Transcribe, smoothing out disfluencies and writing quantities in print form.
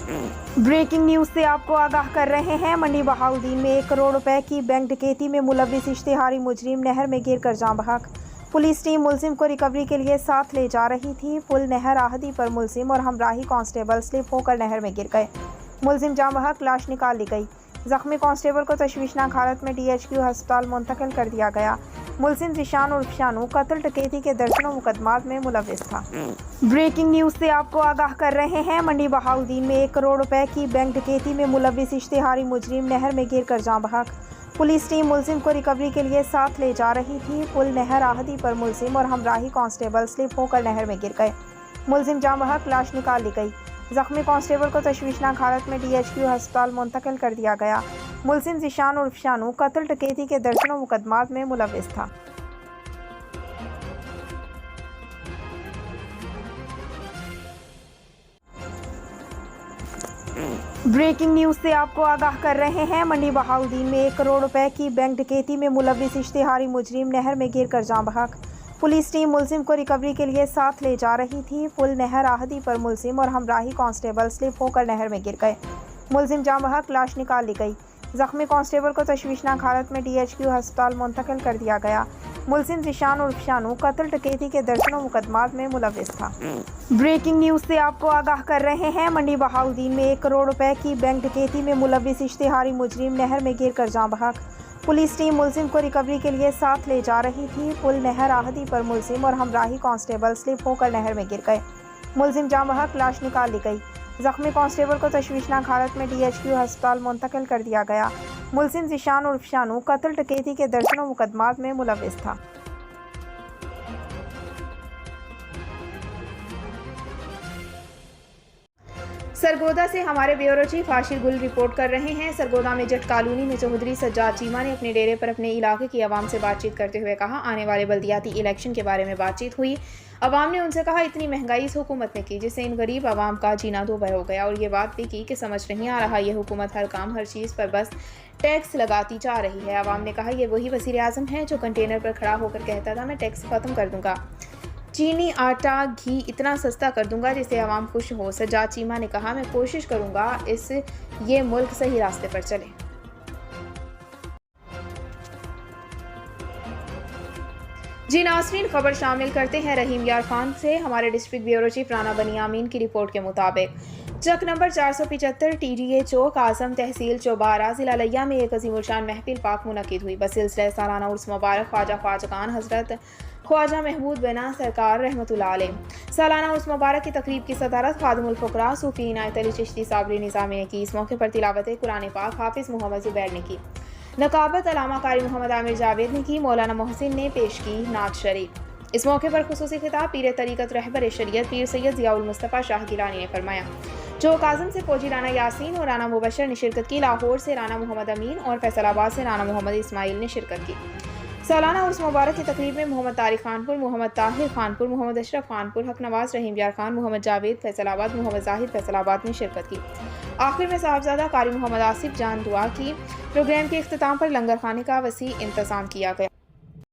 Breaking news से आपको आगाह कर रहे हैं। मंडी बहाउद्दीन में 1 करोड़ रुपए की बैंक डकैती में मुलविस इश्तिहारी मुजरिम नहर में गिरकर जाँ बहक। पुलिस टीम मुलजिम को रिकवरी के लिए साथ ले जा रही थी। पुल नहर आहदी पर मुलजिम और हमराही कांस्टेबल स्लिप होकर नहर में गिर गए। मुलजिम जाँ बहक, लाश निकाल ली गई। जख्मी कांस्टेबल को तशवीशनाक हालत में DHQ अस्पताल मुंतकिल कर दिया गया। मुलजिम ज़ीशान उर्फ शानू कत्ल डकैती के दर्जनों मुकदमात में मुलविस था। ब्रेकिंग न्यूज से आपको आगाह कर रहे हैं। मंडी बहाउद्दीन में 1 करोड़ रुपए की बैंक डकैती में मुलविस इश्तिहारी मुजरिम नहर में गिरकर जाँ बहक। पुलिस टीम मुलजिम को रिकवरी के लिए साथ ले जा रही थी। पुल नहर आहदी पर मुलजिम और हमराही कांस्टेबल स्लिप होकर नहर में गिर गए। मुलजिम जाँ बहक, लाश निकाल ली गई। जख्मी कांस्टेबल को तशवीशनाक हालत में DHQ अस्पताल मुंतकिल कर दिया गया। मुलजिम ज़ीशान उर्फ शानू कत्ल डकैती के दर्जनों मुकदमात में मुलविस था। ब्रेकिंग न्यूज से आपको आगाह कर रहे हैं। मंडी बहाउद्दीन में 1 करोड़ रुपए की बैंक डकैती में मुलविस इश्तिहारी मुजरिम नहर में गिरकर जाँ बहक। पुलिस टीम मुलजिम को रिकवरी के लिए साथ ले जा रही थी। पुल नहर आहदी पर मुलजिम और हमराही कांस्टेबल स्लिप होकर नहर में गिर गए। मुलजिम जाँ बहक, लाश निकाल ली गई। जख्मी कांस्टेबल को तशवीशनाक हालत में DHQ अस्पताल मुंतकिल कर दिया गया। मुलजिम ज़ीशान उर्फ शानू कत्ल डकैती के दर्जनों मुकदमात में मुलविस था। ब्रेकिंग न्यूज से आपको आगाह कर रहे हैं। मंडी बहाउद्दीन में 1 करोड़ रुपए की बैंक डकैती में मुलविस इश्तिहारी मुजरिम नहर में गिरकर जाँ बहक। पुलिस टीम मुलजिम को रिकवरी के लिए साथ ले जा रही थी। पुल नहर आहदी पर मुलजिम और हमराही कांस्टेबल स्लिप होकर नहर में गिर गए। मुलजिम जाँ बहक, लाश निकाल ली गई। जख्मी कांस्टेबल को तशवीशनाक हालत में DHQ अस्पताल मुंतकिल कर दिया गया। मुलजिम ज़ीशान उर्फ शानू कत्ल डकैती के दर्जनों मुकदमात में मुलविस था। सरगोदा से हमारे ब्यूरो चीफ आशिर गुल रिपोर्ट कर रहे हैं। सरगोदा में जट कॉलोनी में चौधरी सज्जाद चीमा ने अपने डेरे पर अपने इलाके की आवाम से बातचीत करते हुए कहा, आने वाले बल्दियाती इलेक्शन के बारे में बातचीट हुई। अवाम ने उनसे कहा, इतनी महंगाई इस हुकूमत ने की जिससे इन गरीब आवाम का जीना दो भर हो गया, और ये बात भी की कि समझ नहीं आ रहा ये हुकूमत हर काम हर चीज़ पर बस टैक्स लगाती जा रही है। अवाम ने कहा, ये वही वज़ीर आज़म है जो कंटेनर पर खड़ा होकर कहता था मैं टैक्स ख़त्म कर दूंगा, चीनी, आटा, घी इतना सस्ता कर दूंगा जिससे आवाम खुश हो। सज्जाद चीमा ने कहा, मैं कोशिश करूंगा ये मुल्क सही रास्ते पर चले। जी नाज़रीन, खबर शामिल करते हैं रहीम यार खान से। हमारे डिस्ट्रिक्ट ब्यूरो चीफ राना बनियामीन की रिपोर्ट के मुताबिक चक नंबर 475 TDA चौक आज़म तहसील चौबारा ज़िला लिया में एक अज़ीमुशान महफिल पाक मुनक़िद हुई। बसिलसिला सालाना उर्स मुबारक ख्वाजा ख्वाजगान हज़रत ख्वाजा महमूद बिना सरकार रहमतुल्लाह अलैह सालाना उर्स मुबारक की तकरीब की सदारत खादिमुल फ़ुक़रा सूफ़ी इनायत अली चिश्ती साबरी निज़ामी ने की। इस मौके पर तिलावत कुरान पाक हाफिज़ मोहम्मद ज़ुबैर ने की। नकाबत अलामा कारी मोहम्मद आमिर जावेद ने की। मौलाना मोहसिन ने पेश की नात शरीफ। इस मौके पर खुसूसी खिताब पीर तरीक़त रहबर शरीयत पीर सैयद ज़ियाउल मुस्तफ़ा शाह गिलानी ने फरमाया। चौक आज़म से फौजी राना यासीन और राना मुबशर ने शिरकत की। लाहौर से राना मोहम्मद अमीन और फैसलाबाद से राना मोहम्मद इस्माइल ने शिरकत की। सालाना उर्स मुबारक की तकरीब में मोहम्मद तारिक खानपुर, मोहम्मद ताहिर खानपुर, मोहम्मद अशरफ खानपुर, हक नवाज, रहीम यार खान, मोहम्मद जावेद फैसलाबाद, मोहम्मद जाहिद फैसलाबाद ने शिरकत की। आखिर में साहबजादा कारी मोहम्मद आसिफ जान दुआ की। प्रोग्राम के इख्तिताम पर लंगर खाने का वसी इंतजाम किया गया।